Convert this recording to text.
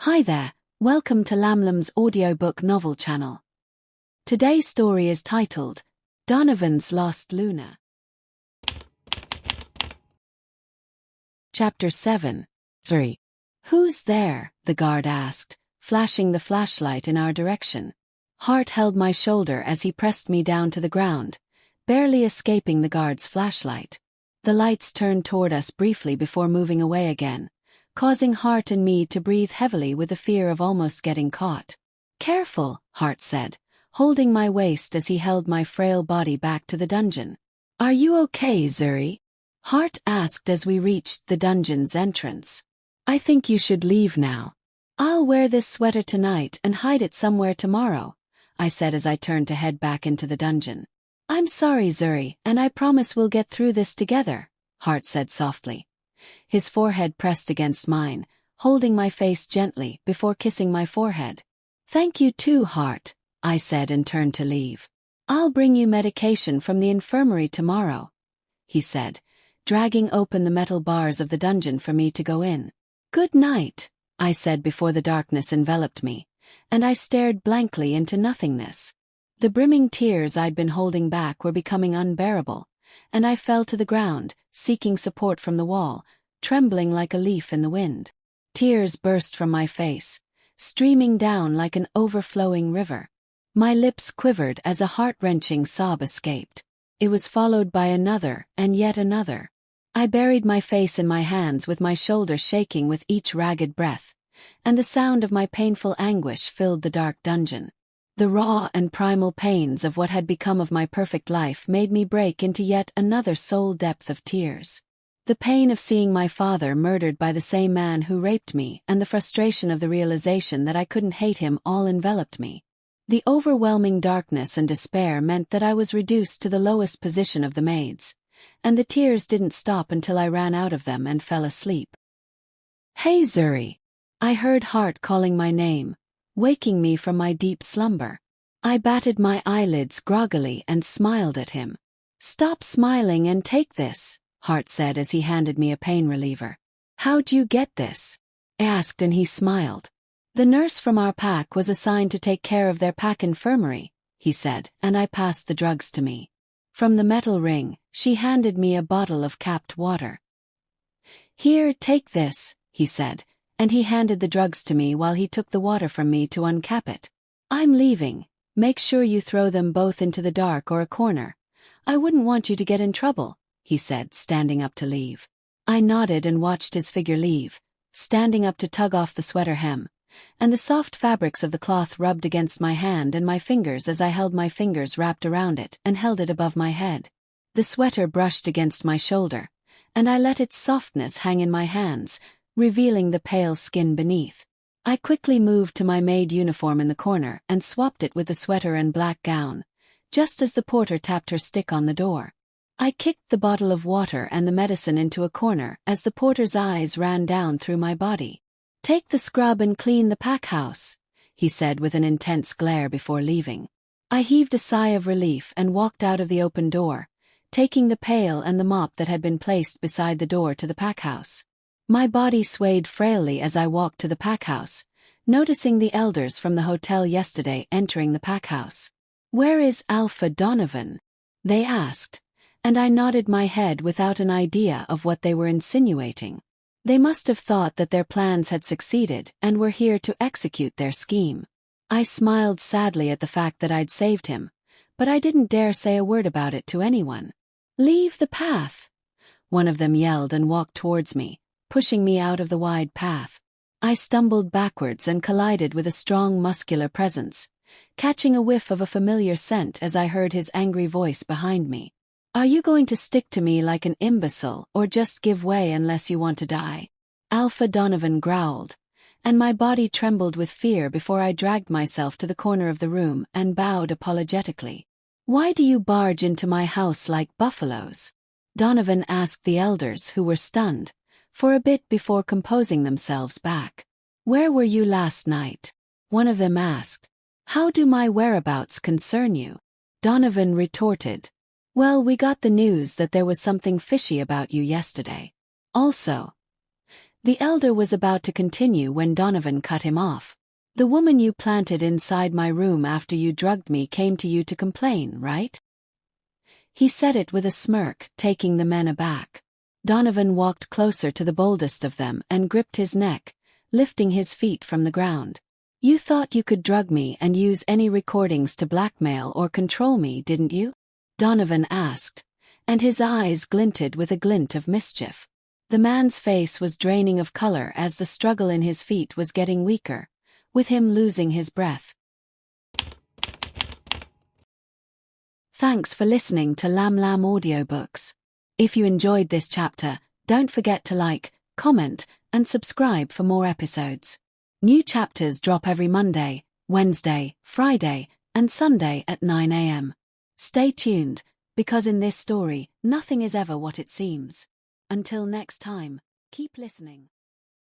Hi there, welcome to Lamlam's audiobook novel channel. Today's story is titled, Donavon's Lost Luna. Chapter 7. 3. Who's there? The guard asked, flashing the flashlight in our direction. Hart held my shoulder as he pressed me down to the ground, barely escaping the guard's flashlight. The lights turned toward us briefly before moving away again, causing Hart and me to breathe heavily with the fear of almost getting caught. Careful, Hart said, holding my waist as he held my frail body back to the dungeon. Are you okay, Zuri? Hart asked as we reached the dungeon's entrance. I think you should leave now. I'll wear this sweater tonight and hide it somewhere tomorrow, I said as I turned to head back into the dungeon. I'm sorry, Zuri, and I promise we'll get through this together, Hart said softly. His forehead pressed against mine, holding my face gently before kissing my forehead. Thank you too, Hart, I said and turned to leave. I'll bring you medication from the infirmary tomorrow, he said, dragging open the metal bars of the dungeon for me to go in. Good night, I said before the darkness enveloped me, and I stared blankly into nothingness. The brimming tears I'd been holding back were becoming unbearable, and I fell to the ground, seeking support from the wall, trembling like a leaf in the wind. Tears burst from my face, streaming down like an overflowing river. My lips quivered as a heart-wrenching sob escaped. It was followed by another and yet another. I buried my face in my hands with my shoulders shaking with each ragged breath, and the sound of my painful anguish filled the dark dungeon. The raw and primal pains of what had become of my perfect life made me break into yet another soul depth of tears. The pain of seeing my father murdered by the same man who raped me and the frustration of the realization that I couldn't hate him all enveloped me. The overwhelming darkness and despair meant that I was reduced to the lowest position of the maids, and the tears didn't stop until I ran out of them and fell asleep. Hey, Zuri! I heard Hart calling my name, waking me from my deep slumber. I batted my eyelids groggily and smiled at him. Stop smiling and take this, Hart said as he handed me a pain reliever. How'd you get this? I asked and he smiled. The nurse from our pack was assigned to take care of their pack infirmary, he said, and I passed the drugs to me. From the metal ring, she handed me a bottle of capped water. Here, take this, he said, and he handed the drugs to me while he took the water from me to uncap it. I'm leaving. Make sure you throw them both into the dark or a corner. I wouldn't want you to get in trouble, he said, standing up to leave. I nodded and watched his figure leave, standing up to tug off the sweater hem, and the soft fabrics of the cloth rubbed against my hand and my fingers as I held my fingers wrapped around it and held it above my head. The sweater brushed against my shoulder, and I let its softness hang in my hands, revealing the pale skin beneath. I quickly moved to my maid uniform in the corner and swapped it with the sweater and black gown, just as the porter tapped her stick on the door. I kicked the bottle of water and the medicine into a corner as the porter's eyes ran down through my body. Take the scrub and clean the pack house, he said with an intense glare before leaving. I heaved a sigh of relief and walked out of the open door, taking the pail and the mop that had been placed beside the door to the pack house. My body swayed frailly as I walked to the pack house, noticing the elders from the hotel yesterday entering the pack house. Where is Alpha Donavon? They asked, and I nodded my head without an idea of what they were insinuating. They must have thought that their plans had succeeded and were here to execute their scheme. I smiled sadly at the fact that I'd saved him, but I didn't dare say a word about it to anyone. Leave the path, one of them yelled and walked towards me, pushing me out of the wide path. I stumbled backwards and collided with a strong muscular presence, catching a whiff of a familiar scent as I heard his angry voice behind me. Are you going to stick to me like an imbecile or just give way unless you want to die? Alpha Donavon growled, and my body trembled with fear before I dragged myself to the corner of the room and bowed apologetically. Why do you barge into my house like buffaloes? Donavon asked the elders who were stunned, for a bit before composing themselves back. Where were you last night? One of them asked. How do my whereabouts concern you? Donavon retorted. Well, we got the news that there was something fishy about you yesterday. Also, The elder was about to continue when Donovan cut him off. The woman you planted inside my room after you drugged me came to you to complain, right? He said it with a smirk, taking the men aback. Donovan walked closer to the boldest of them and gripped his neck, lifting his feet from the ground. You thought you could drug me and use any recordings to blackmail or control me, didn't you? Donovan asked, and his eyes glinted with a glint of mischief. The man's face was draining of color as the struggle in his feet was getting weaker, with him losing his breath. Thanks for listening to Lamlam audiobooks. If you enjoyed this chapter, don't forget to like, comment, and subscribe for more episodes. New chapters drop every Monday, Wednesday, Friday, and Sunday at 9 a.m. Stay tuned, because in this story, nothing is ever what it seems. Until next time, keep listening.